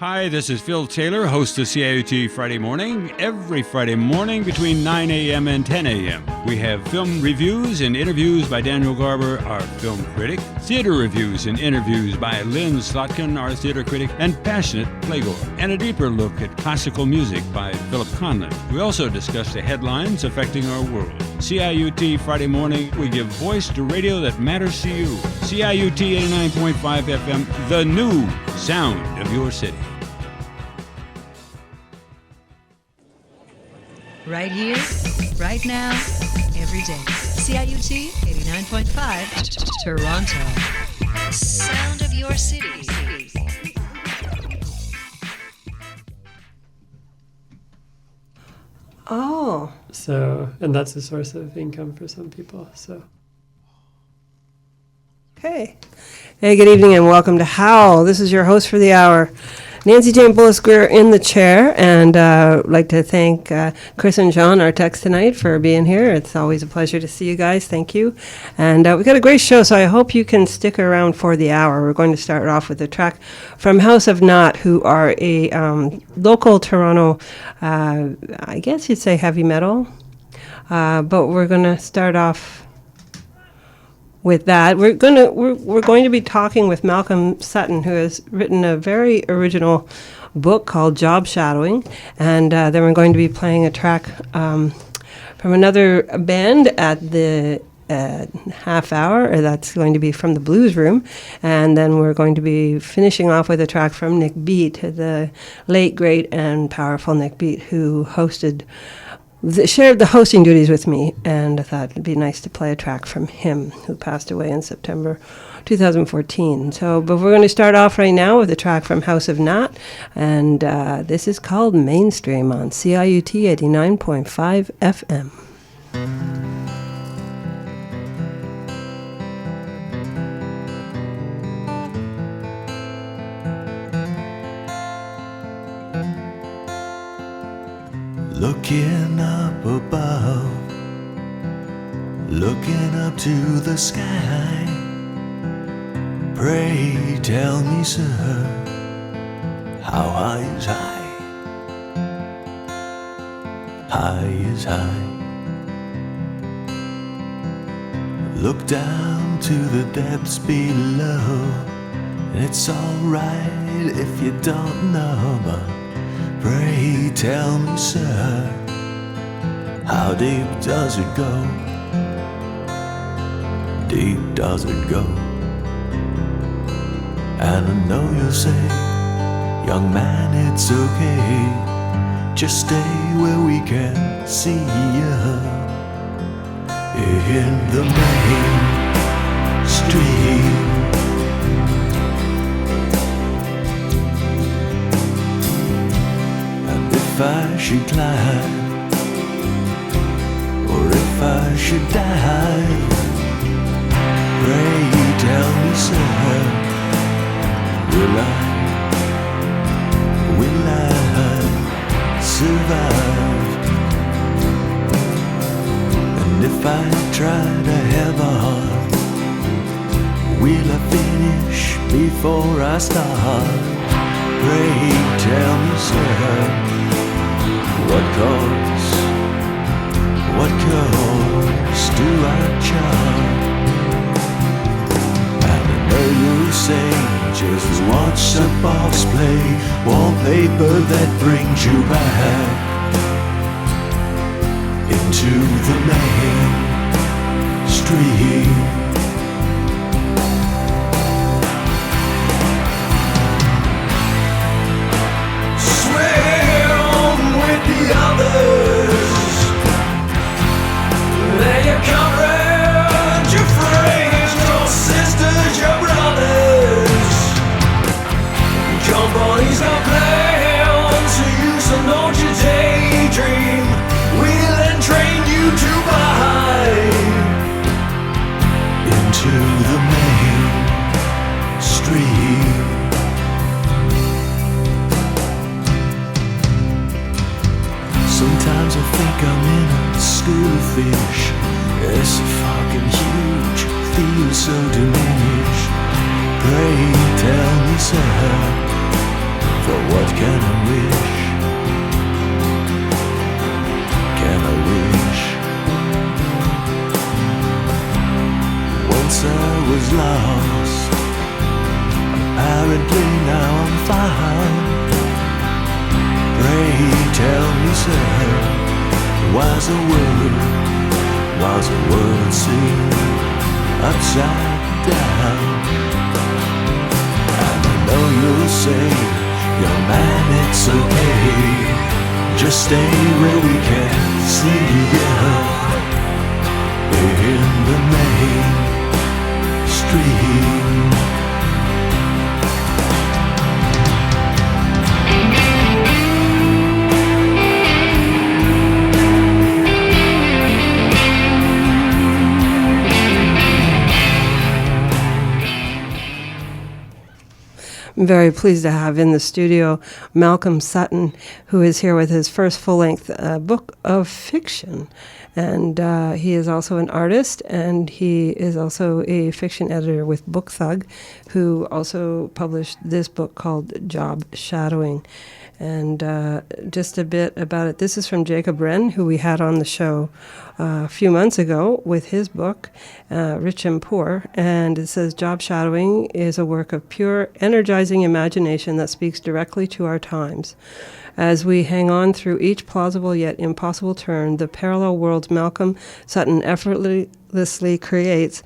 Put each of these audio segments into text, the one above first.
Hi, this is Phil Taylor, host of CIUT Friday Morning. Every Friday morning between 9 a.m. and 10 a.m. we have film reviews and interviews by Daniel Garber, our film critic, theater reviews and interviews by Lynn Slotkin, our theater critic, and passionate playgoer, and a deeper look at classical music by Philip Conlon. We also discuss the headlines affecting our world. CIUT Friday Morning, we give voice to radio that matters to you. CIUT 89.5 FM, the new sound of your city. Right here, right now, every day. CIUT 89.5, Toronto. Sound of your city. Oh. So, and that's a source of income for some people, so. Okay. Hey, good evening and welcome to HOWL. This is your host for the hour, Nancy Bullis. We're in the chair, and I'd like to thank Chris and John, our techs tonight, for being here. It's always a pleasure to see you guys. Thank you. And we've got a great show, so I hope you can stick around for the hour. We're going to start off with a track from House of Knot, who are a local Toronto, I guess you'd say heavy metal. But we're going to start off with that. We're going to be talking with Malcolm Sutton, who has written a very original book called Job Shadowing, and then we're going to be playing a track from another band at the half hour, or that's going to be from the Blues Room, and then we're going to be finishing off with a track from Nick Beat, the late, great, and powerful Nick Beat, who shared the hosting duties with me, and I thought it'd be nice to play a track from him, who passed away in September 2014. But we're going to start off right now with a track from House of Knot, and this is called Mainstream on CIUT 89.5 FM. Looking up above, looking up to the sky. Pray tell me, sir, how high is high? High is high. Look down to the depths below, and it's alright if you don't know, but pray tell me, sir, how deep does it go? Deep does it go? And I know you'll say, young man, it's okay, just stay where we can see you in the main stream. If I should climb, or if I should die, pray tell me, sir, will I survive? And if I try to have a heart, will I finish before I start? Pray tell me, sir, what course do I chart? And I know you say, just watch the box play, wallpaper that brings you back into the main stream. The others, they're your comrades, your friends, your sisters, your brothers. Companies got plans for you, so don't you daydream. We'll entrain you to buy into the main stream. Sometimes I think I'm in a school of fish. It's so fucking huge, feels so diminished. Pray tell me, sir, for 'cause the world seems upside down. And I know you'll say, young man, it's okay, just stay where we can see you in the main street. I'm very pleased to have in the studio Malcolm Sutton, who is here with his first full-length book of fiction. And he is also an artist, and he is also a fiction editor with Book Thug, who also published this book called Job Shadowing. And just a bit about it. This is from Jacob Wren, who we had on the show a few months ago with his book, Rich and Poor. And it says, Job Shadowing is a work of pure, energizing imagination that speaks directly to our times. As we hang on through each plausible yet impossible turn, the parallel worlds Malcolm Sutton effortlessly creates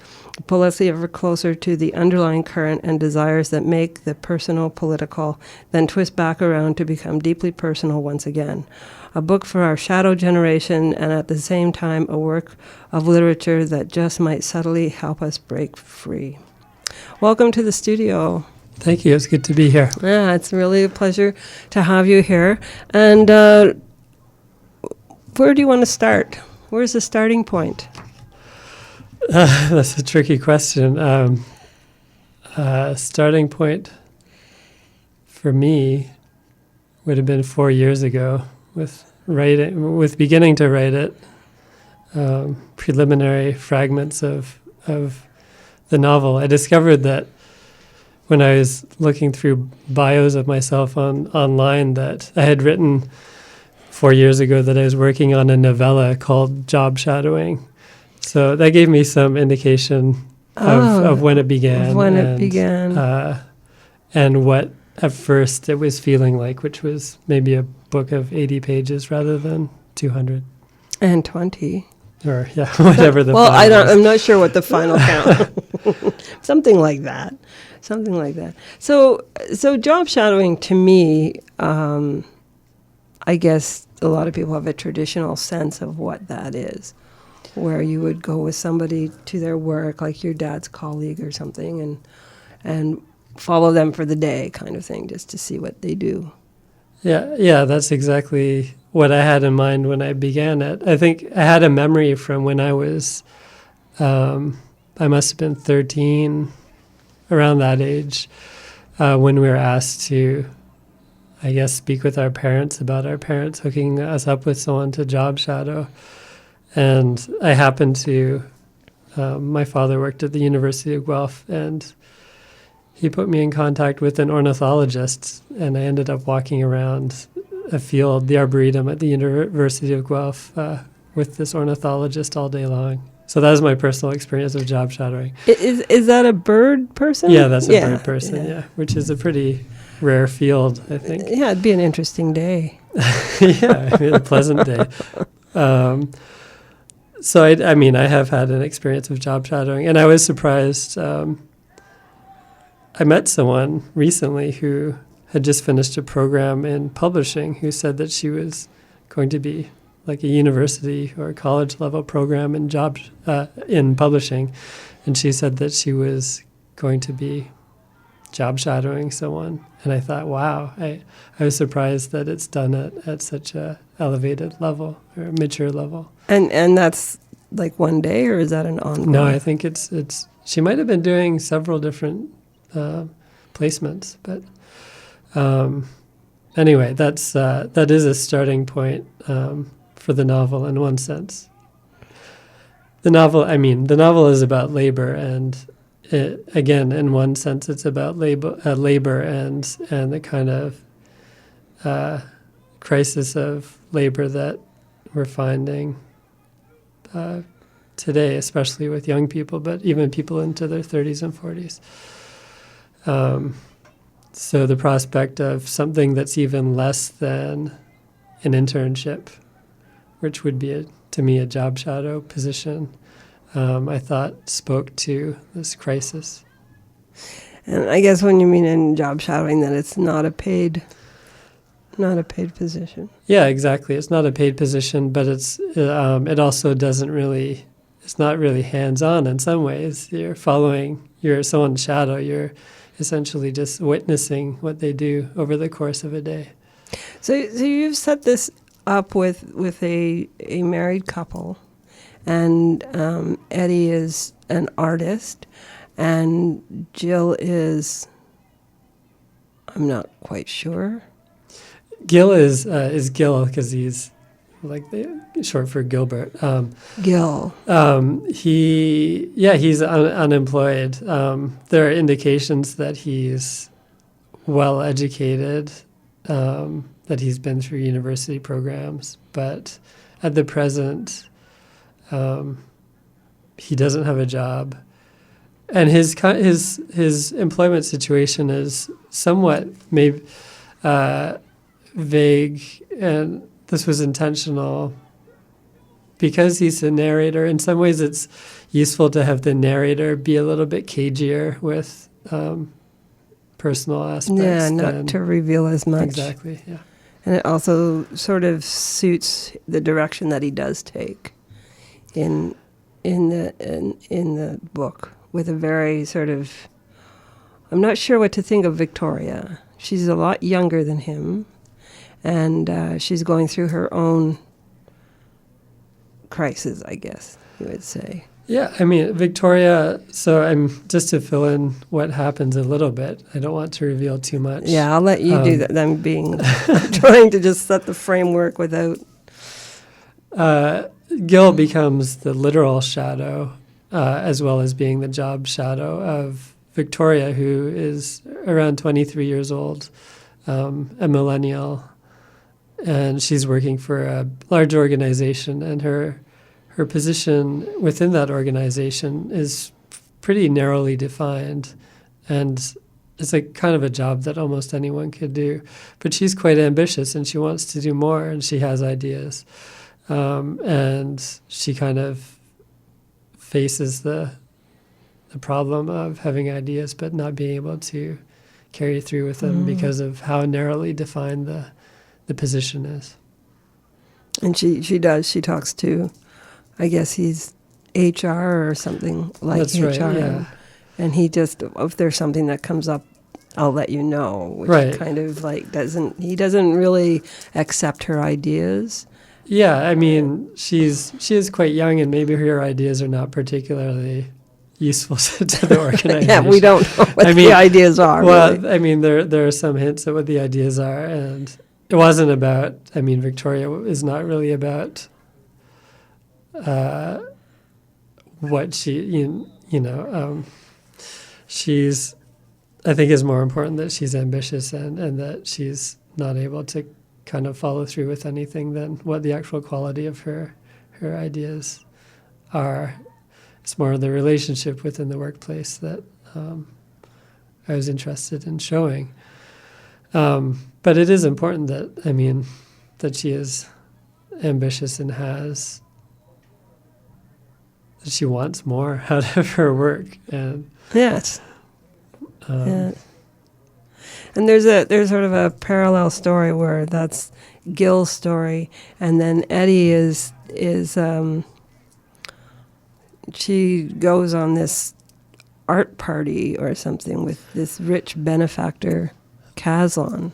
pull us ever closer to the underlying current and desires that make the personal political, then twist back around to become deeply personal once again. A book for our shadow generation, and at the same time a work of literature that just might subtly help us break free. Welcome to the studio. Thank you. It's good to be here. Yeah, it's really a pleasure to have you here. And where do you want to start? Where's the starting point? That's a tricky question. Starting point for me would have been 4 years ago with beginning to write it. Preliminary fragments of the novel. I discovered that when I was looking through bios of myself online that I had written 4 years ago that I was working on a novella called Job Shadowing. So that gave me some indication of when it began. And what at first it was feeling like, which was maybe a book of 80 pages rather than 200. And 20. Or, yeah, whatever the well, final I'm not sure what the final count. Something like that. So job shadowing to me, I guess a lot of people have a traditional sense of what that is, where you would go with somebody to their work, like your dad's colleague or something, and follow them for the day kind of thing, just to see what they do. Yeah, that's exactly what I had in mind when I began it. I think I had a memory from when I was, I must have been 13, around that age, when we were asked to, I guess, speak with our parents about our parents hooking us up with someone to job shadow. And I happened to, my father worked at the University of Guelph, and he put me in contact with an ornithologist, and I ended up walking around a field, the Arboretum at the University of Guelph, with this ornithologist all day long. So that was my personal experience of job shadowing. Is that a bird person? Yeah, that's a bird person, which is a pretty rare field, I think. Yeah, it'd be an interesting day. Yeah, a pleasant day. So, I have had an experience of job shadowing, and I was surprised. I met someone recently who had just finished a program in publishing who said that she was going to be like a university or college level program in in publishing. And she said that she was going to be job shadowing someone. And I thought, wow, I was surprised that it's done at such a elevated level or a mature level. And that's like one day, or is that an ongoing? No, I think it's she might have been doing several different placements, but anyway, that is a starting point for the novel in one sense. The novel is about labor, and again, in one sense, it's about labor and the kind of crisis of labor that we're finding today, especially with young people, but even people into their 30s and 40s. So the prospect of something that's even less than an internship, which would be, to me, a job shadow position, I thought spoke to this crisis. And I guess when you mean in job shadowing, that it's not a paid position. Yeah, exactly. It's not a paid position, but it also doesn't really. It's not really hands-on in some ways. You're someone's shadow. You're essentially just witnessing what they do over the course of a day. So you've set this up with a married couple, and Eddie is an artist, and Jill is, I'm not quite sure. Gil is Gil because he's short for Gilbert. Gil. He's unemployed. There are indications that he's well educated, that he's been through university programs, but at the present, he doesn't have a job, and his employment situation is somewhat maybe vague, and this was intentional because he's a narrator. In some ways, it's useful to have the narrator be a little bit cagier with personal aspects. Yeah, not to reveal as much. Exactly, yeah. And it also sort of suits the direction that he does take in the book, with a very sort of, I'm not sure what to think of Victoria. She's a lot younger than him, and she's going through her own crisis, I guess you would say. Yeah, I mean, Victoria, so I'm just to fill in what happens a little bit. I don't want to reveal too much. Yeah, I'll let you do that. I'm trying to just set the framework without... Gil becomes the literal shadow, as well as being the job shadow of Victoria, who is around 23 years old, a millennial, and she's working for a large organization, and her position within that organization is pretty narrowly defined, and it's like kind of a job that almost anyone could do. But she's quite ambitious, and she wants to do more, and she has ideas. And she kind of faces the problem of having ideas but not being able to carry through with them because of how narrowly defined the position is. And she talks to, I guess he's HR or something like That's HR. right, yeah. And he just, if there's something that comes up, I'll let you know, which Right. kind of like he doesn't really accept her ideas. Yeah, I mean, she is quite young, and maybe her ideas are not particularly useful to the organization. Yeah, we don't know what the ideas are. Well, really. I mean, there are some hints at what the ideas are, and it wasn't about. I mean, Victoria is not really about what she, she's. I think it's more important that she's ambitious and that she's not able to kind of follow through with anything than what the actual quality of her ideas are. It's more the relationship within the workplace that I was interested in showing. But it is important that she is ambitious and that she wants more out of her work. And Yes. Yeah. And there's sort of a parallel story where that's Gil's story, and then Eddie is she goes on this art party or something with this rich benefactor, Kazan.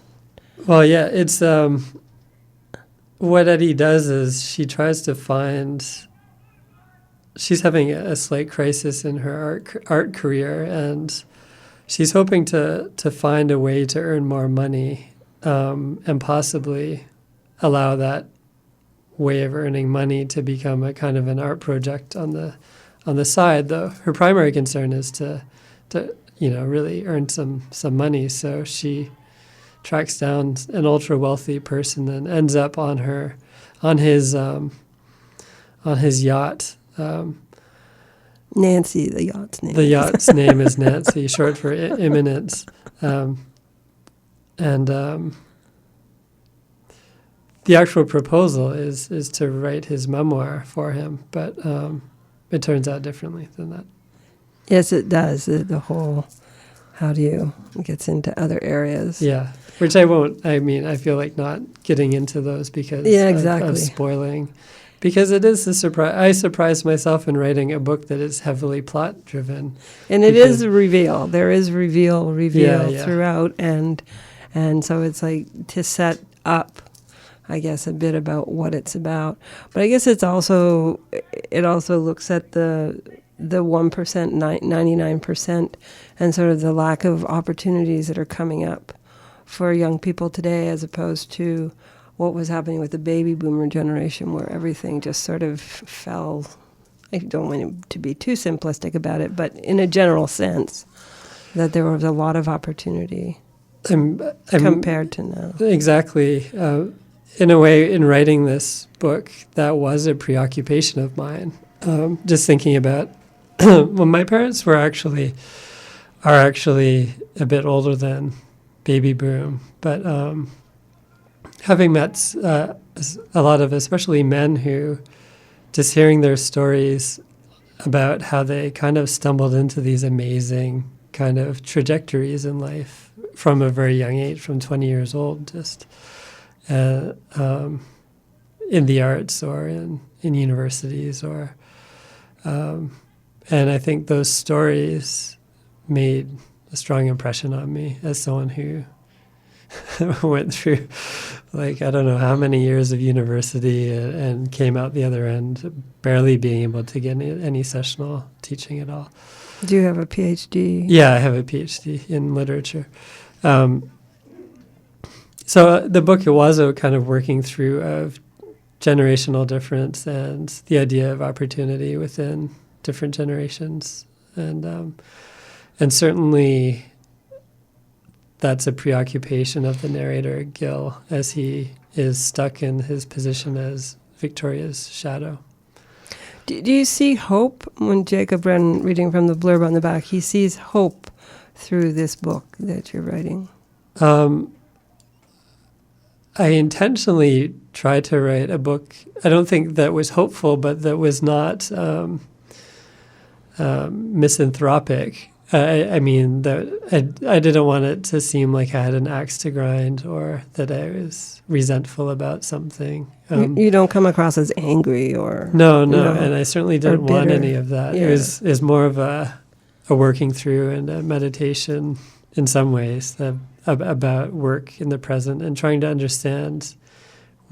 Well, yeah, it's what Eddie does is she tries to find. She's having a slight crisis in her art career, and she's hoping to find a way to earn more money, and possibly allow that way of earning money to become a kind of an art project on the side. Though her primary concern is to really earn some money. So she tracks down an ultra wealthy person and ends up on his yacht. Nancy, the yacht's name. The yacht's name is Nancy, short for Imminence. The actual proposal is to write his memoir for him, but it turns out differently than that. Yes, it does. The whole, how do you, it gets into other areas. Yeah, which I won't, I feel like not getting into those because of spoiling. Because it is a surprise. I surprised myself in writing a book that is heavily plot-driven. And it is a reveal. There is reveal Yeah. throughout. And so it's like to set up, I guess, a bit about what it's about. But I guess it also looks at the 1%, 99%, and sort of the lack of opportunities that are coming up for young people today, as opposed to what was happening with the baby boomer generation, where everything just sort of fell. I don't want to be too simplistic about it, but in a general sense, that there was a lot of opportunity compared to now. Exactly. In a way, in writing this book, that was a preoccupation of mine. Just thinking about, well, my parents are actually a bit older than baby boom, but having met a lot of, especially men, who just hearing their stories about how they kind of stumbled into these amazing kind of trajectories in life from a very young age, from 20 years old, just in the arts or in universities or and I think those stories made a strong impression on me as someone who went through, like, I don't know how many years of university and came out the other end barely being able to get any sessional teaching at all. Do you have a PhD? Yeah, I have a PhD in literature. So the book, it was a kind of working through of generational difference and the idea of opportunity within different generations. And certainly that's a preoccupation of the narrator, Gil, as he is stuck in his position as Victoria's shadow. Do you see hope when Jacob Brennan, reading from the blurb on the back, he sees hope through this book that you're writing? I intentionally tried to write a book, I don't think that was hopeful, but that was not misanthropic. I mean, that I didn't want it to seem like I had an axe to grind or that I was resentful about something. You don't come across as angry or... No, and I certainly didn't want any of that. Yeah. It was more of a working through and a meditation in some ways about work in the present and trying to understand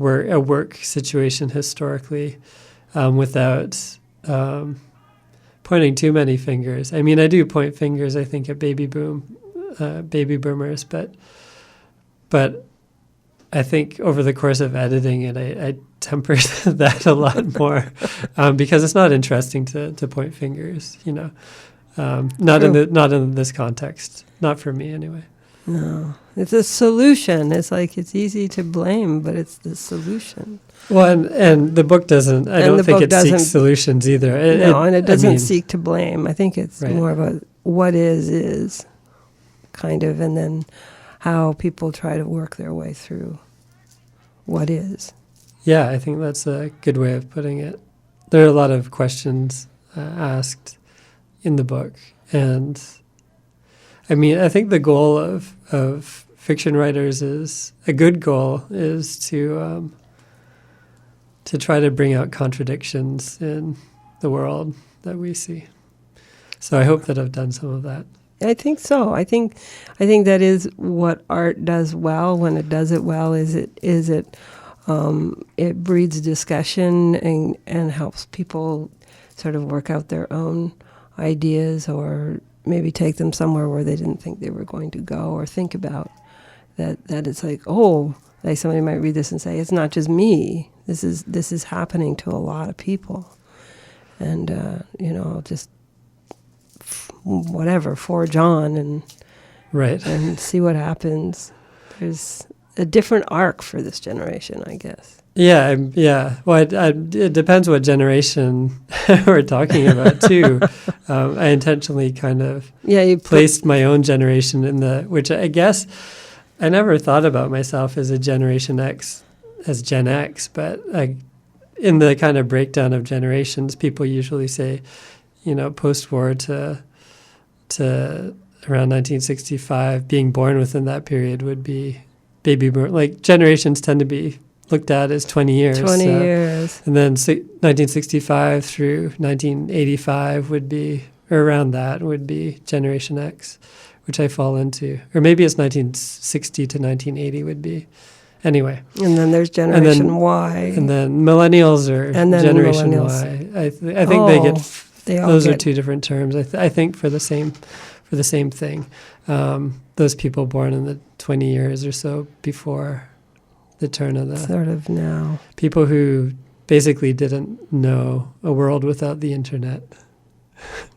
a work situation historically without... pointing too many fingers. I mean, I do point fingers, I think, at baby boomers, but I think over the course of editing it, I tempered that a lot more because it's not interesting to point fingers, you know, not in this context, not for me anyway. No, it's a solution. It's like it's easy to blame, but it's the solution. Well, and the book doesn't. I don't think it seeks solutions either. It doesn't seek to blame. I think it's more of a what is kind of, and then how people try to work their way through what is. Yeah, I think that's a good way of putting it. There are a lot of questions asked in the book, and I mean, I think the goal of fiction writers is a good goal is to try to bring out contradictions in the world that we see. So I hope that I've done some of that. I think so. I think that is what art does well. When it does it well, it breeds discussion and helps people sort of work out their own ideas or maybe take them somewhere where they didn't think they were going to go, or think about that it's like, oh, like somebody might read this and say, it's not just me. This is happening to a lot of people. And, just whatever, forge on and see what happens. There's a different arc for this generation, I guess. Yeah. Well, it depends what generation we're talking about, too. I intentionally kind of placed my own generation which I guess I never thought about myself as a Generation X, as Gen X, but in the kind of breakdown of generations, people usually say, post-war to around 1965, being born within that period would be baby boom. Like generations tend to be looked at as 20 years. 20 years. And then 1965 through 1985 would be, or around that would be Generation X, which I fall into. Or maybe it's 1960 to 1980 would be. Anyway. And then there's Generation Y. And then millennials are Generation Y. I think they get, those are two different terms. I think for the same thing. Those people born in the 20 years or so before the turn of the... Sort of now. People who basically didn't know a world without the internet.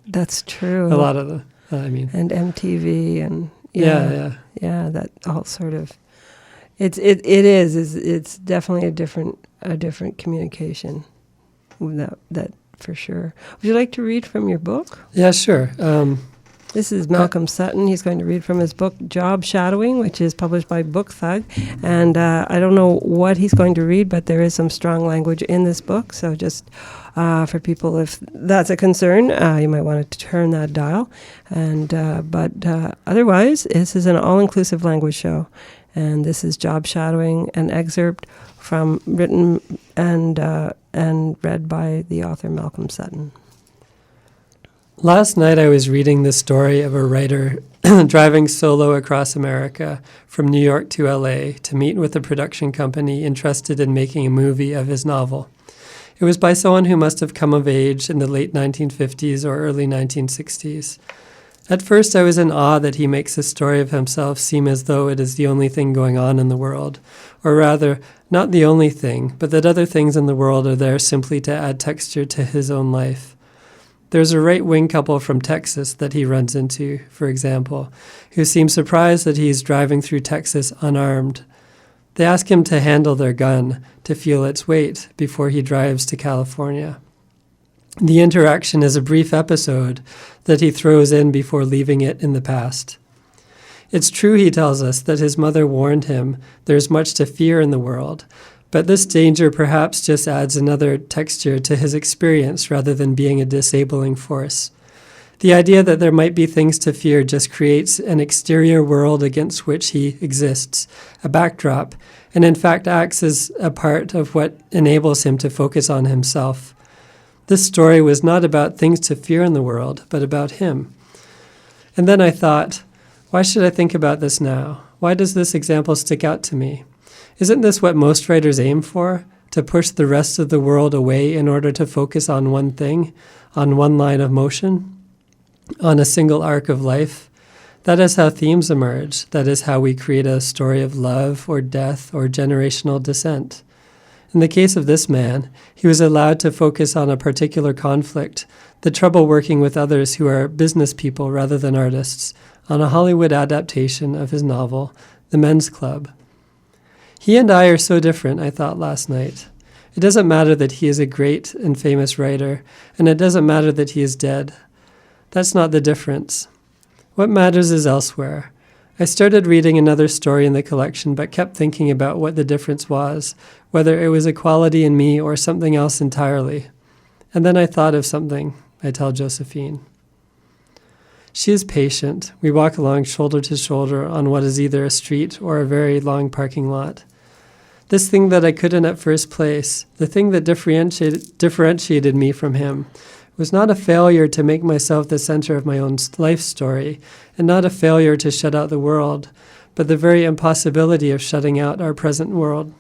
That's true. A lot of them, And MTV and... Yeah, that all sort of... It's definitely a different communication. That for sure. Would you like to read from your book? Yeah, sure. This is Malcolm Sutton. He's going to read from his book, Job Shadowing, which is published by Book Thug. And I don't know what he's going to read, but there is some strong language in this book. So just for people, if that's a concern, you might want to turn that dial. And but otherwise, this is an all-inclusive language show. And this is Job Shadowing, an excerpt from written and read by the author Malcolm Sutton. Last night I was reading the story of a writer driving solo across America from New York to LA to meet with a production company interested in making a movie of his novel. It was by someone who must have come of age in the late 1950s or early 1960s. At first I was in awe that he makes a story of himself seem as though it is the only thing going on in the world, or rather, not the only thing, but that other things in the world are there simply to add texture to his own life. There's a right-wing couple from Texas that he runs into, for example, who seem surprised that he's driving through Texas unarmed. They ask him to handle their gun, to feel its weight, before he drives to California. The interaction is a brief episode that he throws in before leaving it in the past. It's true, he tells us, that his mother warned him there's much to fear in the world, but this danger perhaps just adds another texture to his experience rather than being a disabling force. The idea that there might be things to fear just creates an exterior world against which he exists, a backdrop, and in fact acts as a part of what enables him to focus on himself. This story was not about things to fear in the world, but about him. And then I thought, why should I think about this now? Why does this example stick out to me? Isn't this what most writers aim for? To push the rest of the world away in order to focus on one thing, on one line of motion, on a single arc of life? That is how themes emerge. That is how we create a story of love or death or generational descent. In the case of this man, he was allowed to focus on a particular conflict, the trouble working with others who are business people rather than artists, on a Hollywood adaptation of his novel, The Men's Club. He and I are so different, I thought last night. It doesn't matter that he is a great and famous writer, and it doesn't matter that he is dead. That's not the difference. What matters is elsewhere. I started reading another story in the collection, but kept thinking about what the difference was, whether it was a quality in me or something else entirely. And then I thought of something, I tell Josephine. She is patient. We walk along shoulder to shoulder on what is either a street or a very long parking lot. This thing that I couldn't at first place, the thing that differentiated me from him, was not a failure to make myself the center of my own life story, and not a failure to shut out the world, but the very impossibility of shutting out our present world.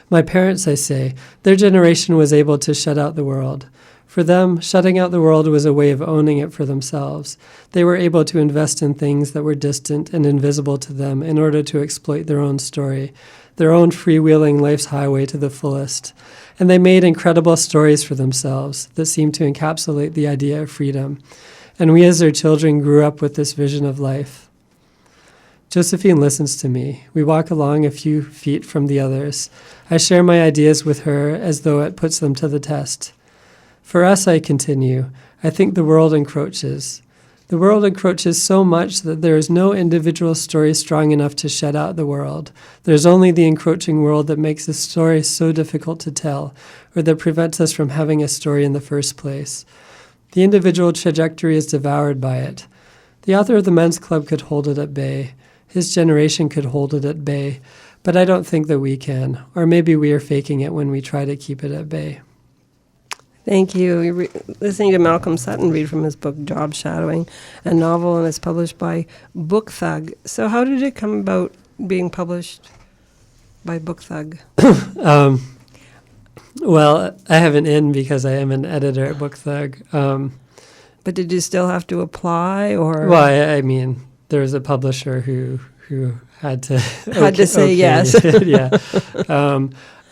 My parents, I say, their generation was able to shut out the world. For them, shutting out the world was a way of owning it for themselves. They were able to invest in things that were distant and invisible to them in order to exploit their own story, their own freewheeling life's highway to the fullest. And they made incredible stories for themselves that seemed to encapsulate the idea of freedom. And we as their children grew up with this vision of life. Josephine listens to me. We walk along a few feet from the others. I share my ideas with her as though it puts them to the test. For us, I continue, I think the world encroaches. The world encroaches so much that there is no individual story strong enough to shut out the world. There's only the encroaching world that makes a story so difficult to tell, or that prevents us from having a story in the first place. The individual trajectory is devoured by it. The author of the Men's Club could hold it at bay. His generation could hold it at bay. But I don't think that we can, or maybe we are faking it when we try to keep it at bay. Thank you. You're listening to Malcolm Sutton read from his book Job Shadowing, a novel, and it's published by Book Thug. So how did it come about being published by Book Thug? Well, I have an in because I am an editor at Book Thug. But did you still have to apply, or? Well, I mean, there was a publisher who had to say yes. Yeah.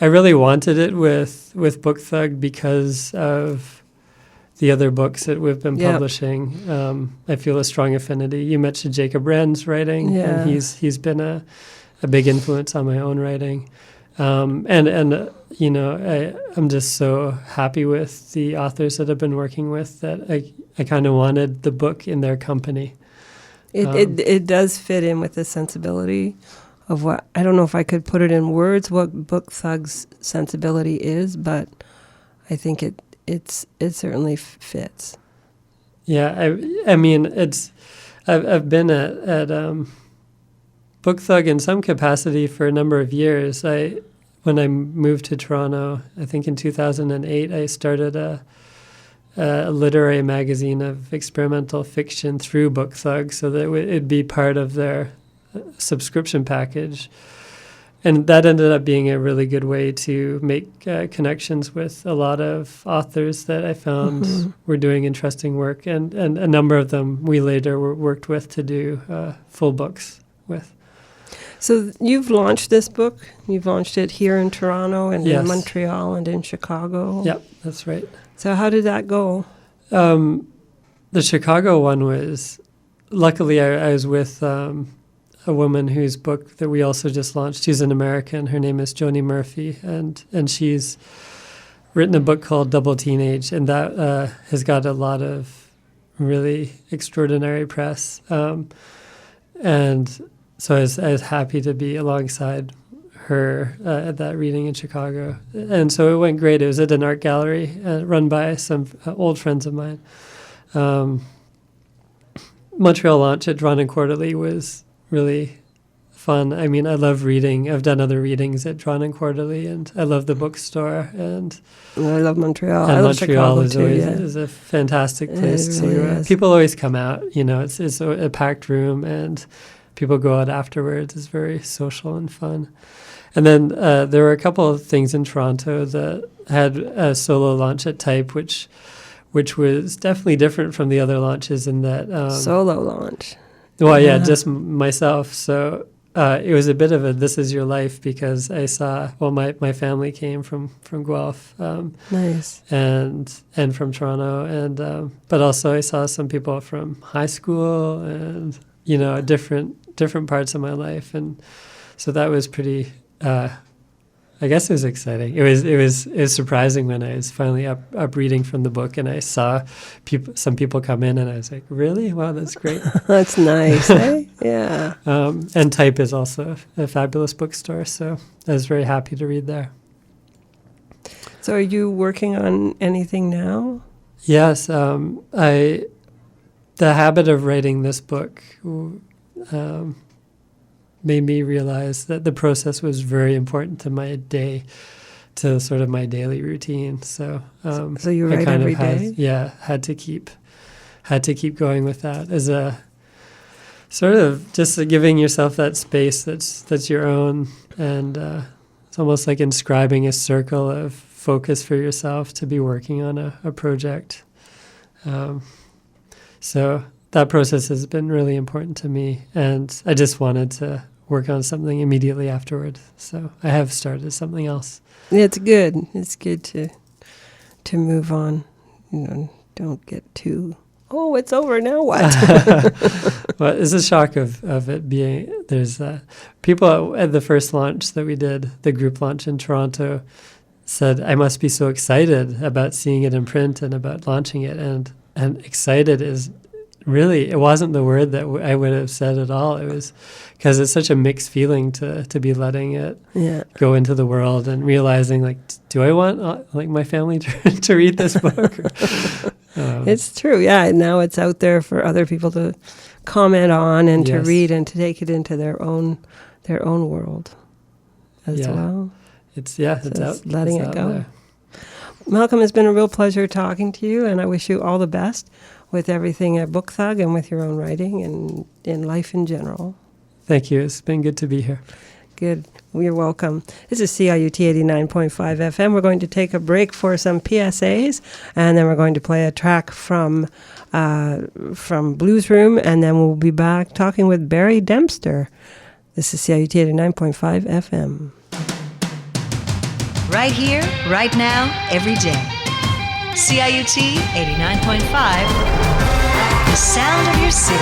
I really wanted it with Book Thug because of the other books that we've been publishing. I feel a strong affinity. You mentioned Jacob Wren's writing, and he's been a big influence on my own writing. And you know, I'm just so happy with the authors that I've been working with that I kind of wanted the book in their company. It does fit in with the sensibility of what, I don't know if I could put it in words what Book Thug's sensibility is, but I think it certainly fits. Yeah, I mean, I've been at Book Thug in some capacity for a number of years. When I moved to Toronto, I think in 2008, I started a literary magazine of experimental fiction through Book Thug so that it'd be part of their subscription package. And that ended up being a really good way to make connections with a lot of authors that I found were doing interesting work. And a number of them we later worked with to do full books with. So you've launched this book. You've launched it here in Toronto and Yes. in Montreal and in Chicago. Yep, that's right. So how did that go? The Chicago one was, luckily I was with a woman whose book that we also just launched. She's an American. Her name is Joni Murphy, and she's written a book called Double Teenage, and that has got a lot of really extraordinary press. And so I was happy to be alongside her at that reading in Chicago. And so it went great. It was at an art gallery run by some old friends of mine. Montreal launch at Drawn and Quarterly was really fun. I mean, I love reading. I've done other readings at Drawn and Quarterly, and I love the bookstore. And I love Montreal. And I love Montreal Chicago is too. always Yeah. is a fantastic place really to. is. People always come out. You know, it's a packed room, and people go out afterwards. It's very social and fun. And then there were a couple of things in Toronto that had a solo launch at Type, which was definitely different from the other launches in that Solo launch. well, yeah, just myself. So it was a bit of a this is your life because I saw, well, my family came from Guelph. Nice. And from Toronto. And but also I saw some people from high school and, you know, different parts of my life. And so that was pretty, I guess it was exciting. It was surprising when I was finally up reading from the book and I saw some people come in and I was like, really? Wow, that's great. That's nice, eh? Yeah. And Type is also a fabulous bookstore, so I was very happy to read there. So are you working on anything now? Yes, the habit of writing this book made me realize that the process was very important to my day, to sort of my daily routine. So you write every day? Yeah, had to keep going with that as a sort of just giving yourself that space that's your own, and it's almost like inscribing a circle of focus for yourself to be working on a project. So that process has been really important to me, and I just wanted to work on something immediately afterward. So I have started something else. It's good. It's good to move on. You know, don't get too, oh, it's over, now what? Well, it's a shock of it being, there's people at the first launch that we did, the group launch in Toronto, said, I must be so excited about seeing it in print and about launching it. And excited is really, it wasn't the word that I would have said at all. It was because it's such a mixed feeling to be letting it go into the world and realizing, like, do I want like my family to read this book? It's true, yeah. Now it's out there for other people to comment on and to read and to take it into their own world as well. It's letting it go. There. Malcolm, it's been a real pleasure talking to you, and I wish you all the best with everything at Book Thug and with your own writing and in life in general. Thank you. It's been good to be here. Good. You're welcome. This is CIUT 89.5 FM. We're going to take a break for some PSAs, and then we're going to play a track from Blues Room, and then we'll be back talking with Barry Dempster. This is CIUT 89.5 FM. Right here, right now, every day. CIUT 89.5, the sound of your city.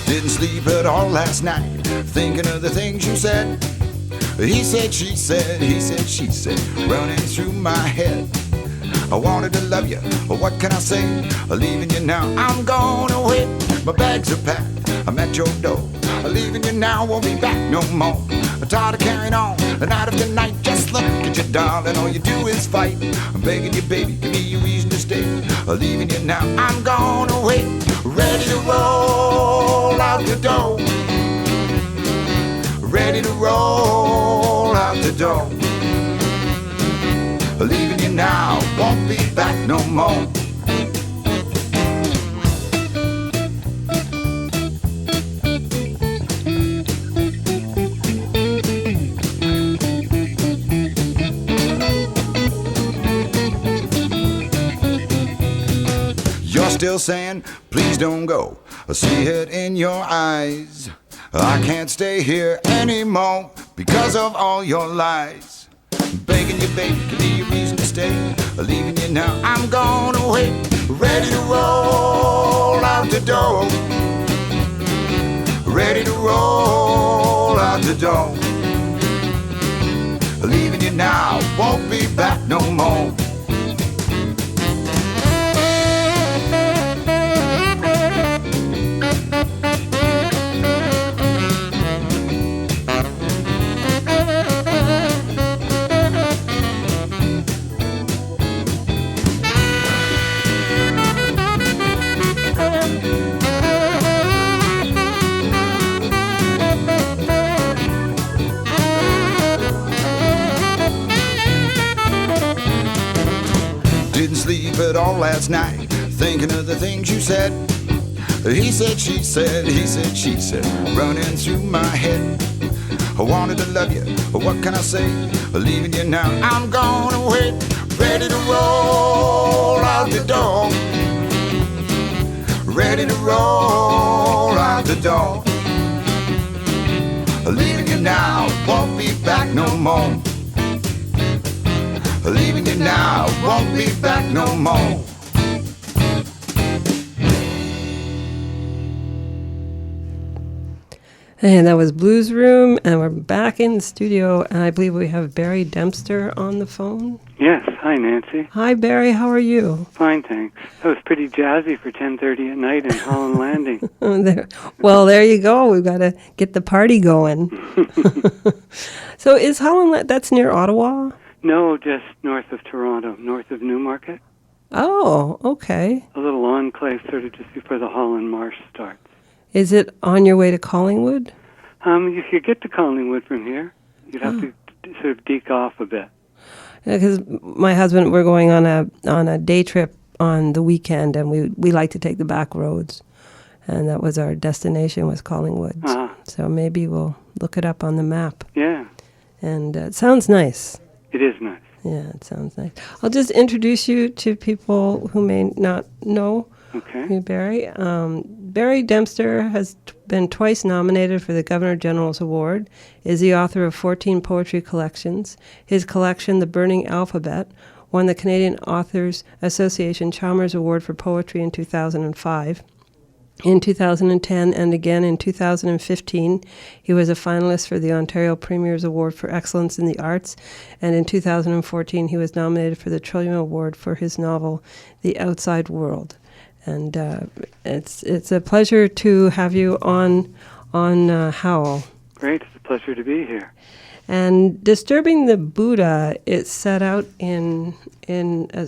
Didn't sleep at all last night, thinking of the things you said. He said, she said, he said, she said, running through my head. I wanted to love you, but what can I say? Leaving you now, I'm gone away. My bags are packed, I'm at your door. Leaving you now, won't be back no more. I'm tired of carrying on the night after night. Just look at you, darling, all you do is fight. I'm begging you, baby, give me a reason to stay. Leaving you now, I'm gone away. Ready to roll out the door. Ready to roll out the door. Leaving you now, won't be back no more. You're still saying, please don't go. I see it in your eyes. I can't stay here anymore because of all your lies. Begging you, baby, give me a reason to stay. Leaving you now, I'm gone away. Ready to roll out the door. Ready to roll out the door. Leaving you now, won't be back no more. Didn't sleep at all last night, thinking of the things you said. He said, she said, he said, she said, running through my head. I wanted to love you, but what can I say? Leaving you now, I'm gone away. Ready to roll out the door. Ready to roll out the door. Leaving you now, won't be back no more. Leaving you now, won't be back no more. And that was Blues Room, and we're back in the studio, and I believe we have Barry Dempster on the phone. Yes. Hi, Nancy. Hi, Barry. How are you? Fine, thanks. That was pretty jazzy for 10:30 at night in Holland Landing. Well, there you go. We've got to get the party going. So is Holland, that's near Ottawa? No, just north of Toronto, north of Newmarket. Oh, okay. A little enclave sort of just before the Holland Marsh starts. Is it on your way to Collingwood? You could get to Collingwood from here. You'd have to sort of deke off a bit. Because my husband, we're going on a day trip on the weekend, and we like to take the back roads. And that was our destination, was Collingwood. Uh-huh. So maybe we'll look it up on the map. Yeah. And it sounds nice. It is nice. Yeah, it sounds nice. I'll just introduce you to people who may not know you, Barry. Barry Dempster has been twice nominated for the Governor General's Award, is the author of 14 poetry collections. His collection, The Burning Alphabet, won the Canadian Authors Association Chalmers Award for Poetry in 2005. in 2010, and again in 2015. He was a finalist for the Ontario Premier's Award for Excellence in the Arts, and in 2014 he was nominated for the Trillium Award for his novel The Outside World. And it's a pleasure to have you on HOWL. Great, it's a pleasure to be here. And Disturbing the Buddha, it's set out in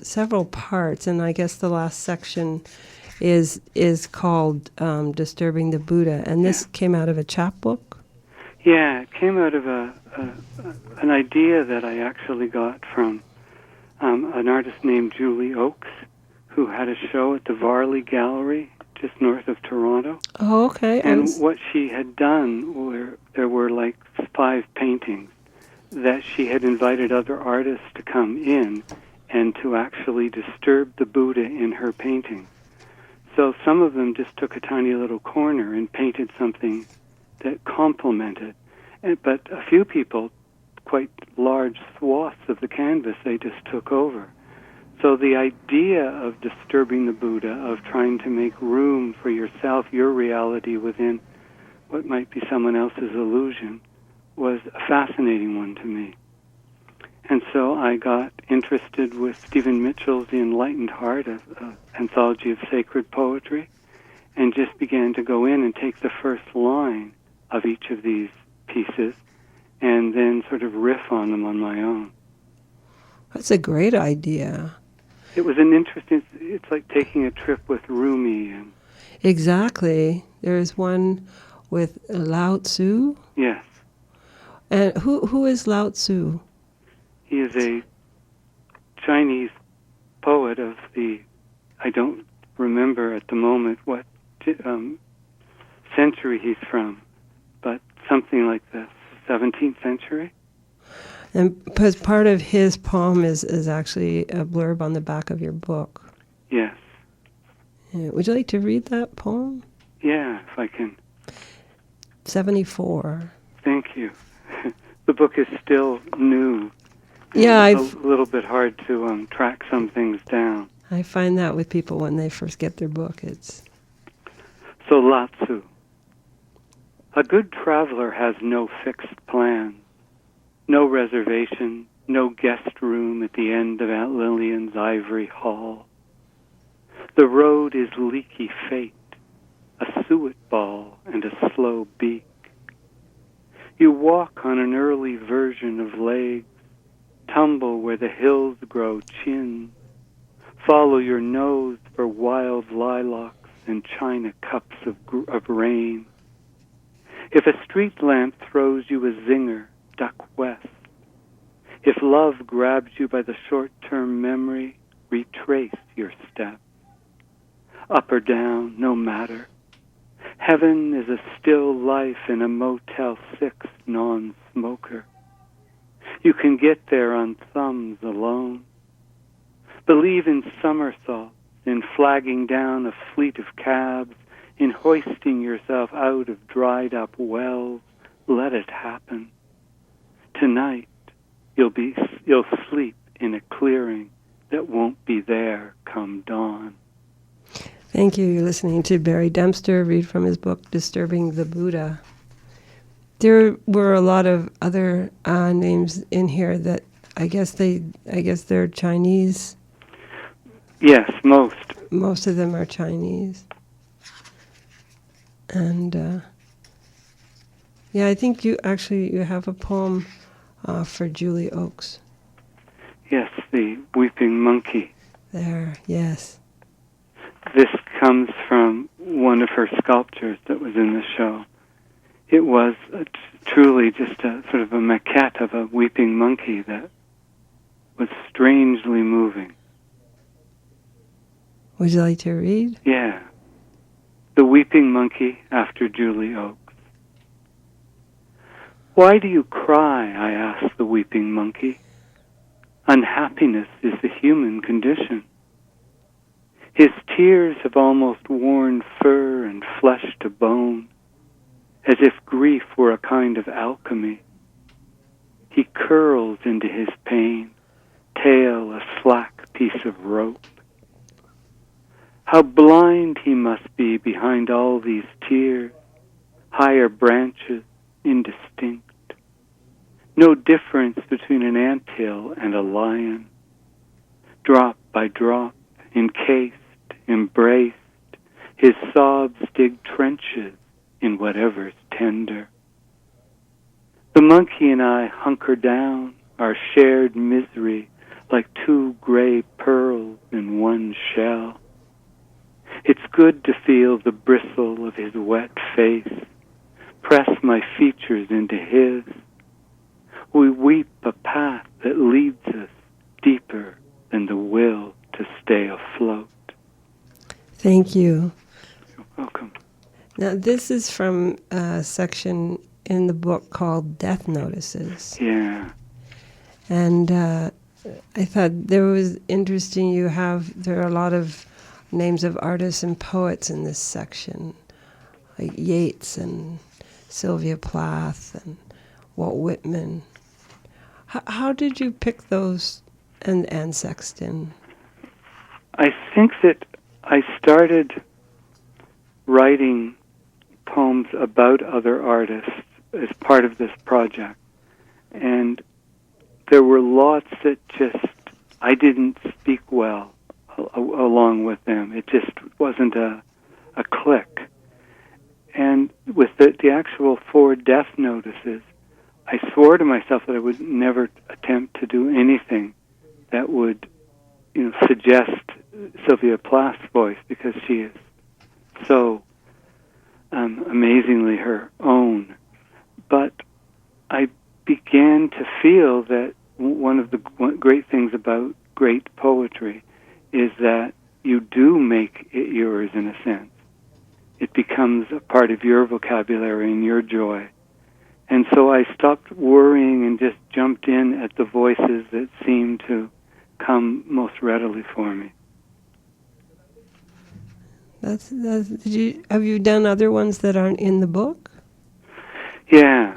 several parts, and I guess the last section is called Disturbing the Buddha, and this came out of a chapbook? Yeah, it came out of an idea that I actually got from an artist named Julie Oakes, who had a show at the Varley Gallery just north of Toronto. Oh, okay. And what she had done, there were like 5 paintings that she had invited other artists to come in and to actually disturb the Buddha in her paintings. So some of them just took a tiny little corner and painted something that complemented. But a few people, quite large swaths of the canvas, they just took over. So the idea of disturbing the Buddha, of trying to make room for yourself, your reality within what might be someone else's illusion, was a fascinating one to me. And so I got interested with Stephen Mitchell's The Enlightened Heart, an anthology of sacred poetry, and just began to go in and take the first line of each of these pieces and then sort of riff on them on my own. That's a great idea. It was an interesting, it's like taking a trip with Rumi. And exactly. There is one with Lao Tzu. Yes. And who is Lao Tzu? He is a Chinese poet of the, I don't remember at the moment what century he's from, but something like the 17th century. And because part of his poem is actually a blurb on the back of your book. Yes. Yeah. Would you like to read that poem? Yeah, if I can. 74. Thank you. The book is still new. Yeah, it's a little bit hard to track some things down. I find that with people when they first get their book. It's so Lao Tzu. A good traveler has no fixed plan, no reservation, no guest room at the end of Aunt Lillian's ivory hall. The road is leaky fate, a suet ball and a slow beak. You walk on an early version of legs, tumble where the hills grow chin, follow your nose for wild lilacs and china cups of rain. If a street lamp throws you a zinger, duck west. If love grabs you by the short-term memory, retrace your steps. Up or down, no matter. Heaven is a still life in a Motel 6 non-smoker. You can get there on thumbs alone. Believe in somersaults, in flagging down a fleet of cabs, in hoisting yourself out of dried-up wells. Let it happen. Tonight, you'll sleep in a clearing that won't be there come dawn. Thank you. You're listening to Barry Dempster read from his book, Disturbing the Buddha. There were a lot of other names in here that I guess they're Chinese. Yes, most. Most of them are Chinese. And I think you have a poem for Julie Oakes. Yes, the Weeping Monkey. There, yes. This comes from one of her sculptures that was in the show. It was truly just a sort of a maquette of a weeping monkey that was strangely moving. Would you like to read? Yeah. The Weeping Monkey after Julie Oakes. Why do you cry, I asked the weeping monkey. Unhappiness is the human condition. His tears have almost worn fur and flesh to bone, as if grief were a kind of alchemy. He curls into his pain, tail a slack piece of rope. How blind he must be behind all these tears, higher branches, indistinct. No difference between an anthill and a lion. Drop by drop, encased, embraced, his sobs dig trenches in whatever's tender. The monkey and I hunker down, our shared misery like two gray pearls in one shell. It's good to feel the bristle of his wet face, press my features into his. We weep a path that leads us deeper than the will to stay afloat. Thank you. You're welcome. Now, this is from a section in the book called Death Notices. Yeah. And I thought there was interesting, there are a lot of names of artists and poets in this section, like Yeats and Sylvia Plath and Walt Whitman. How did you pick those, and Sexton? I think that I started writing poems about other artists as part of this project. And there were lots that I didn't speak well along with them. It just wasn't a click. And with the actual 4 death notices, I swore to myself that I would never attempt to do anything that would, suggest Sylvia Plath's voice, because she is so amazingly her own. But I began to feel that one of the great things about great poetry is that you do make it yours in a sense. It becomes a part of your vocabulary and your joy. And so I stopped worrying and just jumped in at the voices that seemed to come most readily for me. Have you done other ones that aren't in the book? Yeah.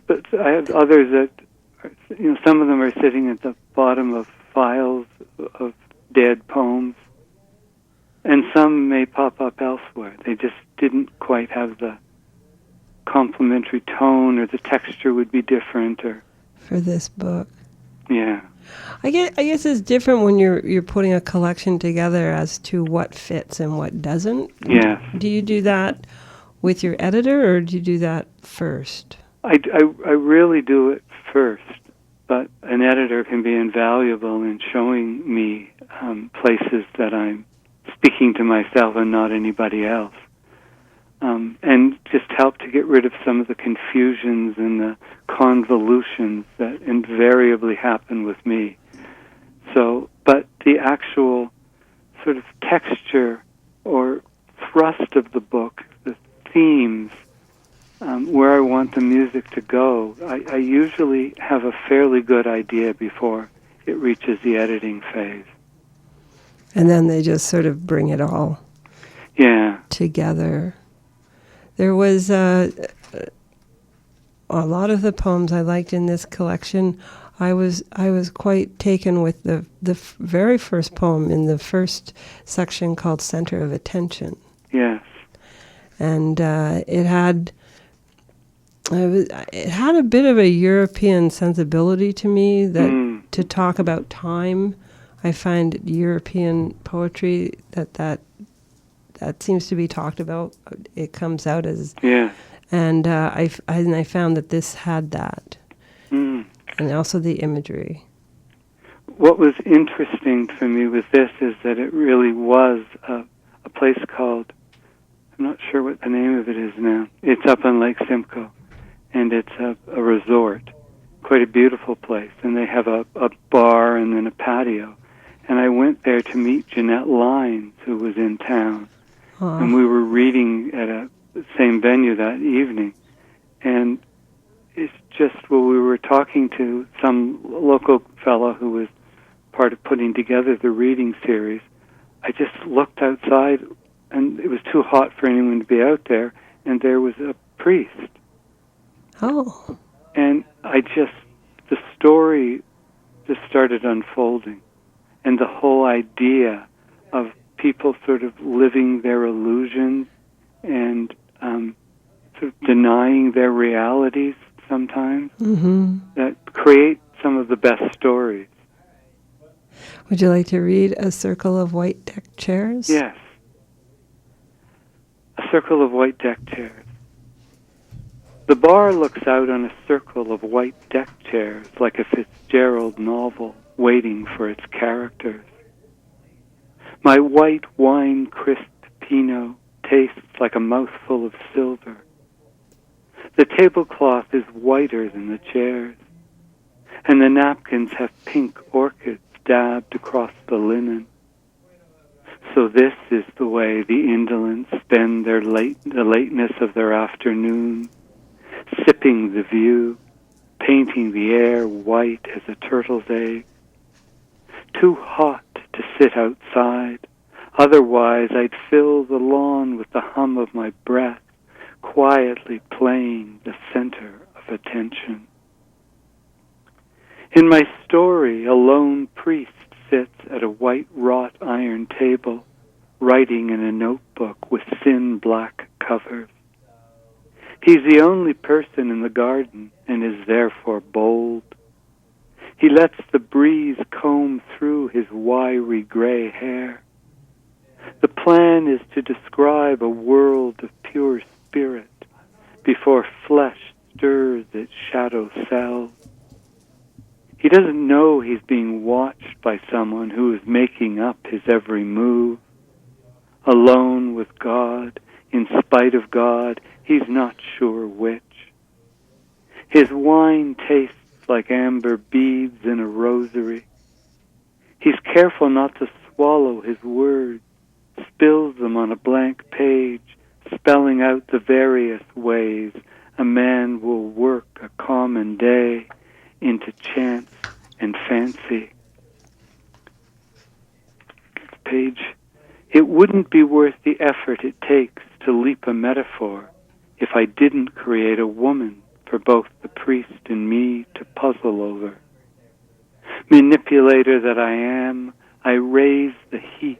But I have others that, some of them are sitting at the bottom of files of dead poems, and some may pop up elsewhere. They just didn't quite have the complementary tone, or the texture would be different, or for this book. Yeah. I guess it's different when you're putting a collection together as to what fits and what doesn't. Yes. Do you do that with your editor, or do you do that first? I really do it first, but an editor can be invaluable in showing me places that I'm speaking to myself and not anybody else, and just help to get rid of some of the confusions and the convolutions that invariably happen with me. So, but the actual sort of texture or thrust of the book, the themes, where I want the music to go, I usually have a fairly good idea before it reaches the editing phase. And then they just sort of bring it all together. There was a lot of the poems I liked in this collection. I was quite taken with the very first poem in the first section called Center of Attention. Yes. And it had a bit of a European sensibility to me, that to talk about time. I find European poetry that seems to be talked about. It comes out as and I found that this had that, and also the imagery. What was interesting for me with this is that it really was a place called, I'm not sure what the name of it is now. It's up on Lake Simcoe, and it's a resort, quite a beautiful place, and they have a bar and then a patio. And I went there to meet Jeanette Lyons, who was in town. And we were reading at the same venue that evening. And it's just, we were talking to some local fellow who was part of putting together the reading series. I just looked outside, and it was too hot for anyone to be out there, and there was a priest. Oh. And the story just started unfolding. And the whole idea of people sort of living their illusions and sort of denying their realities sometimes that create some of the best stories. Would you like to read A Circle of White Deck Chairs? Yes. A circle of white deck chairs. The bar looks out on a circle of white deck chairs like a Fitzgerald novel waiting for its characters. My white wine crisp Pinot tastes like a mouthful of silver. The tablecloth is whiter than the chairs, and the napkins have pink orchids dabbed across the linen. So this is the way the indolent spend the lateness of their afternoon, sipping the view, painting the air white as a turtle's egg. Too hot to sit outside, otherwise I'd fill the lawn with the hum of my breath, quietly playing the center of attention. In my story, a lone priest sits at a white wrought iron table, writing in a notebook with thin black covers. He's the only person in the garden and is therefore bold. He lets the breeze comb through his wiry gray hair. The plan is to describe a world of pure spirit before flesh stirs its shadow cells. He doesn't know he's being watched by someone who is making up his every move. Alone with God, in spite of God, he's not sure which. His wine tastes like amber beads in a rosary. He's careful not to swallow his words, spills them on a blank page, spelling out the various ways a man will work a common day into chance and fancy. Page. It wouldn't be worth the effort it takes to leap a metaphor if I didn't create a woman for both the priest and me to puzzle over. Manipulator that I am, I raise the heat,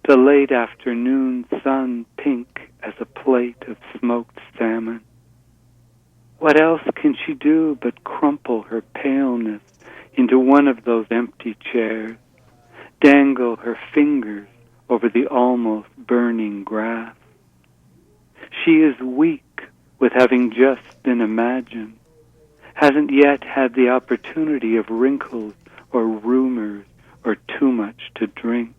the late afternoon sun pink as a plate of smoked salmon. What else can she do but crumple her paleness into one of those empty chairs, dangle her fingers over the almost burning grass? She is weak with having just been imagined, hasn't yet had the opportunity of wrinkles or rumors or too much to drink.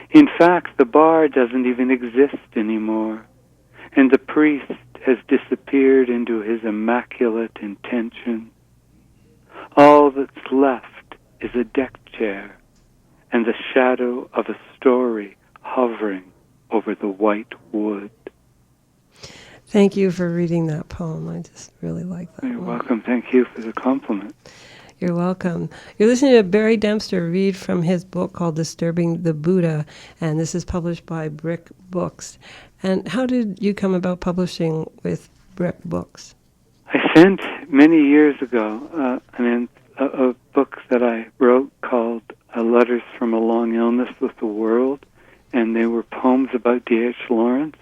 In fact, the bar doesn't even exist anymore, and the priest has disappeared into his immaculate intention. All that's left is a deck chair and the shadow of a story hovering over the white wood. Thank you for reading that poem. I just really like that. You're welcome. Thank you for the compliment. You're welcome. You're listening to Barry Dempster read from his book called Disturbing the Buddha, and this is published by Brick Books. And how did you come about publishing with Brick Books? I sent many years ago a book that I wrote called Letters from a Long Illness with the World, and they were poems about D.H. Lawrence.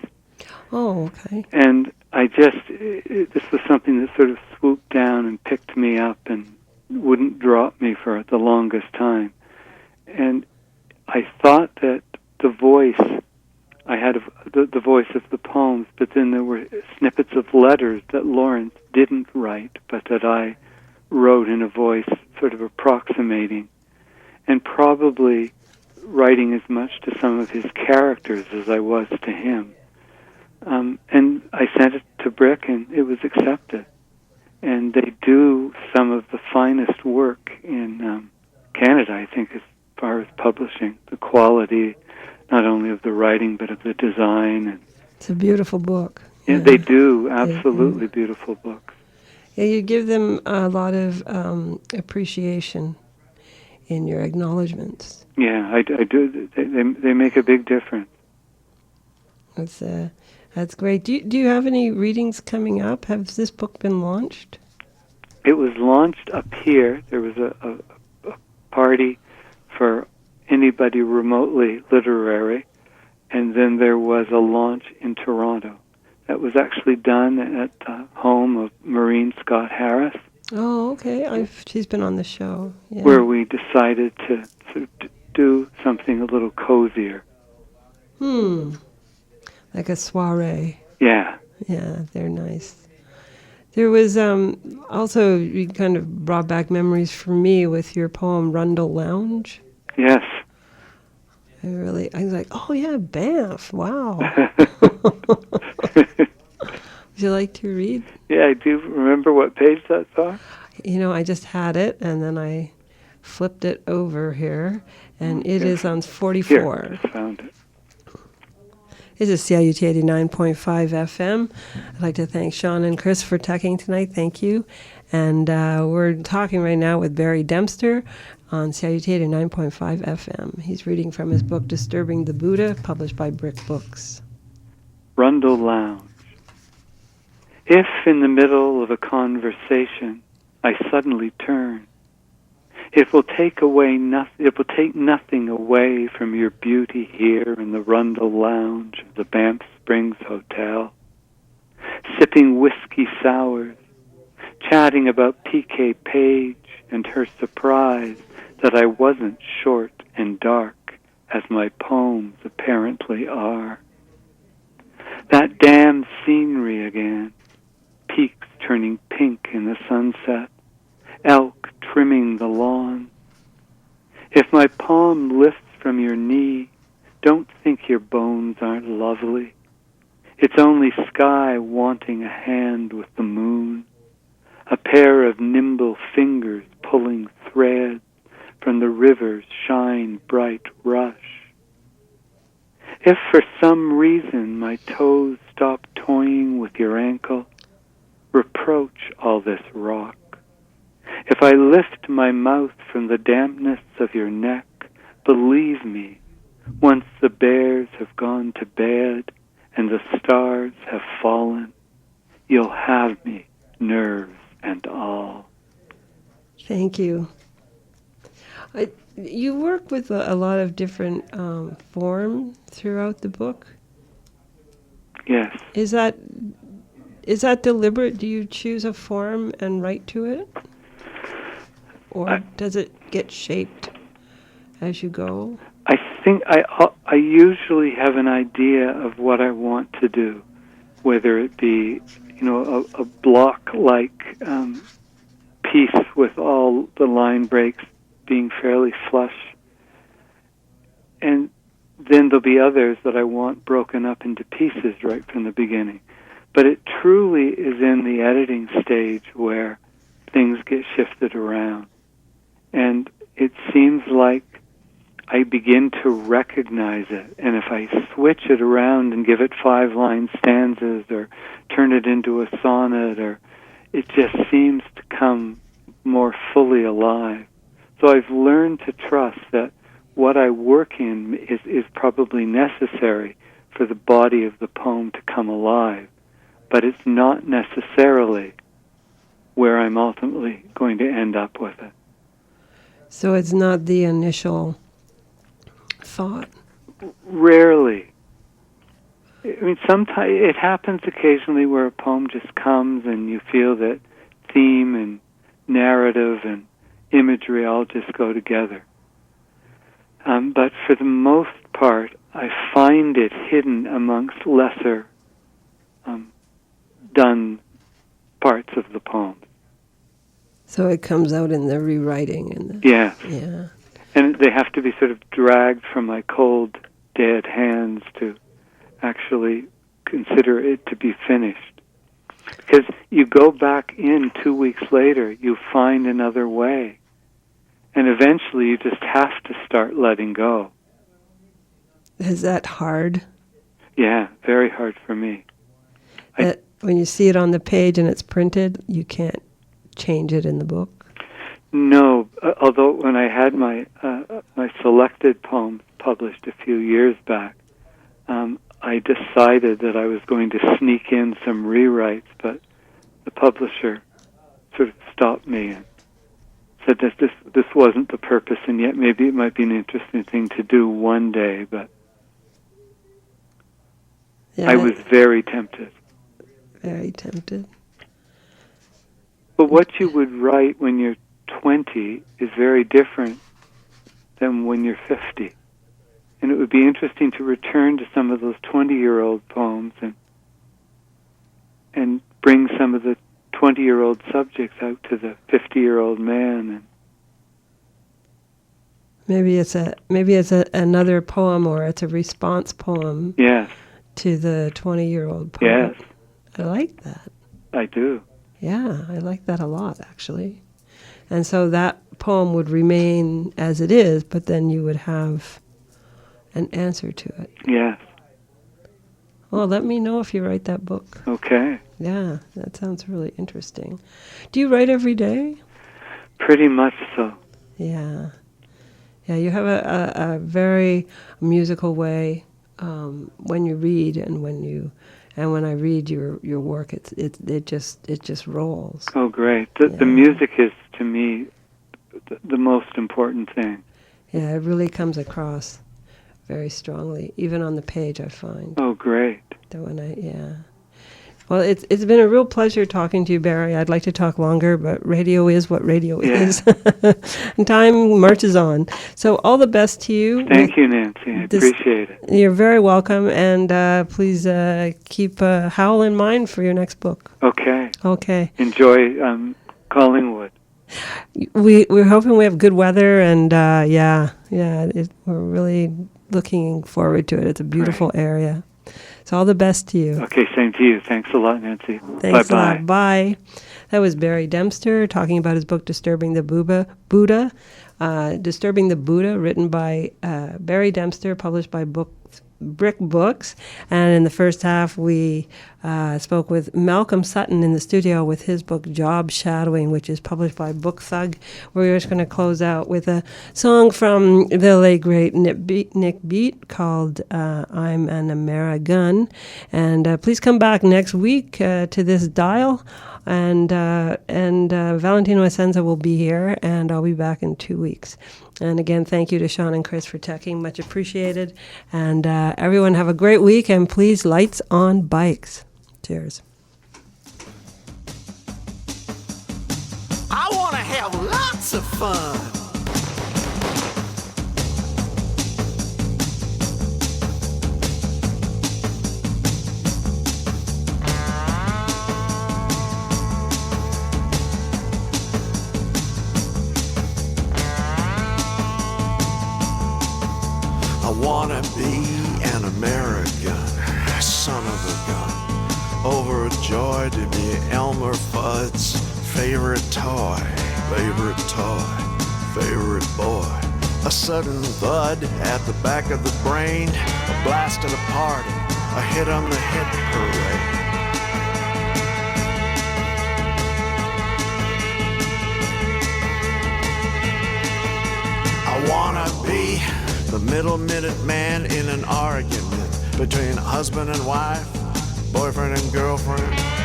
Oh, okay. And I just, this was something that sort of swooped down and picked me up and wouldn't drop me for the longest time. And I thought that the voice, I had the voice of the poems, but then there were snippets of letters that Lawrence didn't write, but that I wrote in a voice sort of approximating, and probably writing as much to some of his characters as I was to him. And I sent it to Brick, and it was accepted. And they do some of the finest work in Canada, I think, as far as publishing. The quality, not only of the writing, but of the design. And it's a beautiful book. Yeah, they do. Absolutely beautiful books. Yeah, you give them a lot of appreciation in your acknowledgments. Yeah, I do. They make a big difference. That's great. Do you have any readings coming up? Has this book been launched? It was launched up here. There was a party for anybody anybody remotely literary. And then there was a launch in Toronto that was actually done at the home of Maureen Scott Harris. Oh, okay. She's been on the show. Yeah. Where we decided to do something a little cozier. Like a soiree. Yeah. Yeah, they're nice. There was also, you kind of brought back memories for me with your poem Rundle Lounge. Yes. I was like, oh yeah, Banff, wow. Would you like to read? Yeah, I do remember what page that's on. You know, I just had it, and then I flipped it over here, and it is on 44. Here, I just found it. This is CIUT 89.5 FM. I'd like to thank Sean and Chris for talking tonight. Thank you. And we're talking right now with Barry Dempster on CIUT 89.5 FM. He's reading from his book, Disturbing the Buddha, published by Brick Books. Rundle Lounge. If in the middle of a conversation I suddenly turn, it will take nothing away from your beauty here in the Rundle Lounge of the Banff Springs Hotel, sipping whiskey sours, chatting about P.K. Page and her surprise that I wasn't short and dark as my poems apparently are. That damn scenery again, peaks turning pink in the sunset, elk trimming the lawn. If my palm lifts from your knee, don't think your bones aren't lovely. It's only sky wanting a hand with the moon, a pair of nimble fingers pulling threads from the river's shine bright rush. If for some reason my toes stop toying with your ankle, reproach all this rock. If I lift my mouth from the dampness of your neck, believe me, once the bears have gone to bed and the stars have fallen, you'll have me, nerves and all. Thank you. You work with a lot of different forms throughout the book. Yes. Is that deliberate? Do you choose a form and write to it? Or does it get shaped as you go? I think I usually have an idea of what I want to do, whether it be, a block-like piece with all the line breaks being fairly flush. And then there'll be others that I want broken up into pieces right from the beginning. But it truly is in the editing stage where things get shifted around. And it seems like I begin to recognize it. And if I switch it around and give it 5-line stanzas or turn it into a sonnet, or it just seems to come more fully alive. So I've learned to trust that what I work in is probably necessary for the body of the poem to come alive, but it's not necessarily where I'm ultimately going to end up with it. So it's not the initial thought? Rarely. I mean, sometimes it happens occasionally where a poem just comes and you feel that theme and narrative and imagery all just go together. But for the most part, I find it hidden amongst lesser done parts of the poem. So it comes out in the rewriting. Yeah. Yeah. And they have to be sort of dragged from my cold, dead hands to actually consider it to be finished. Because you go back in 2 weeks later, you find another way. And eventually you just have to start letting go. Is that hard? Yeah, very hard for me. When you see it on the page and it's printed, you can't change it in the book? No, although when I had my selected poems published a few years back, I decided that I was going to sneak in some rewrites, but the publisher sort of stopped me and said that this wasn't the purpose, and yet maybe it might be an interesting thing to do one day, but I was very tempted. Very tempted. But what you would write when you're 20 is very different than when you're 50. And it would be interesting to return to some of those 20-year-old poems and bring some of the 20-year-old subjects out to the 50-year-old man. And maybe it's another poem, or it's a response poem. Yes. To the 20-year-old poet. Yes. I like that. I do. Yeah, I like that a lot, actually. And so that poem would remain as it is, but then you would have an answer to it. Yes. Well, let me know if you write that book. Okay. Yeah, that sounds really interesting. Do you write every day? Pretty much so. Yeah. Yeah, you have a very musical way when you read, and when I read your work, it just rolls. Oh, great! The music is, to me, the most important thing. Yeah, it really comes across very strongly, even on the page, I find. Oh, great! Well, it's been a real pleasure talking to you, Barry. I'd like to talk longer, but radio is what radio is. And time marches on. So all the best to you. Thank you, Nancy. I appreciate it. You're very welcome. And please keep HOWL in mind for your next book. Okay. Okay. Enjoy Collingwood. We're hoping we have good weather, and we're really looking forward to it. It's a beautiful area. So all the best to you. Okay, same to you. Thanks a lot, Nancy. Thanks Bye-bye. a lot. Bye. That was Barry Dempster talking about his book, Disturbing the Buddha. Disturbing the Buddha, written by Barry Dempster, published by Brick Books. And in the first half, we spoke with Malcolm Sutton in the studio with his book, Job Shadowing, which is published by Book Thug. We're just going to close out with a song from the late, great Nick Beat called I'm an American. And please come back next week to this dial. And Valentino Essenza will be here, and I'll be back in 2 weeks. And again, thank you to Sean and Chris for teching. Much appreciated. And everyone have a great week, and please, lights on bikes. Cheers. I want to have lots of fun. I wanna be an American, son of a gun, overjoyed to be Elmer Fudd's favorite toy, favorite boy. A sudden thud at the back of the brain, a blast at a party, a hit on the hit parade. I wanna be the middle minute man in an argument between husband and wife, boyfriend and girlfriend,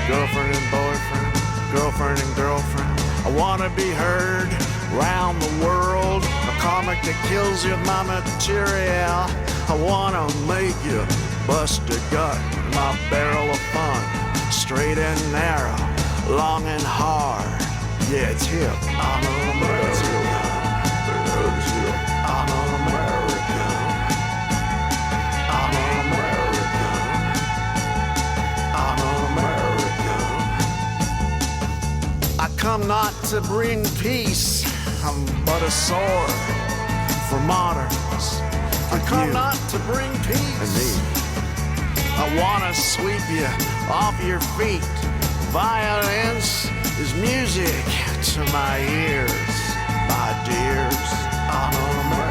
girlfriend and boyfriend, girlfriend and girlfriend. I wanna be heard round the world, a comic that kills you with my material. I wanna make you bust a gut, my barrel of fun, straight and narrow, long and hard. Yeah, it's hip. I'm an American. I'm an American. I'm an American. I'm an American. I come not to bring peace, I'm but a sword for moderns. I come not to bring peace. I wanna sweep you off your feet. Violence is music to my ears, my dears. I'm an American.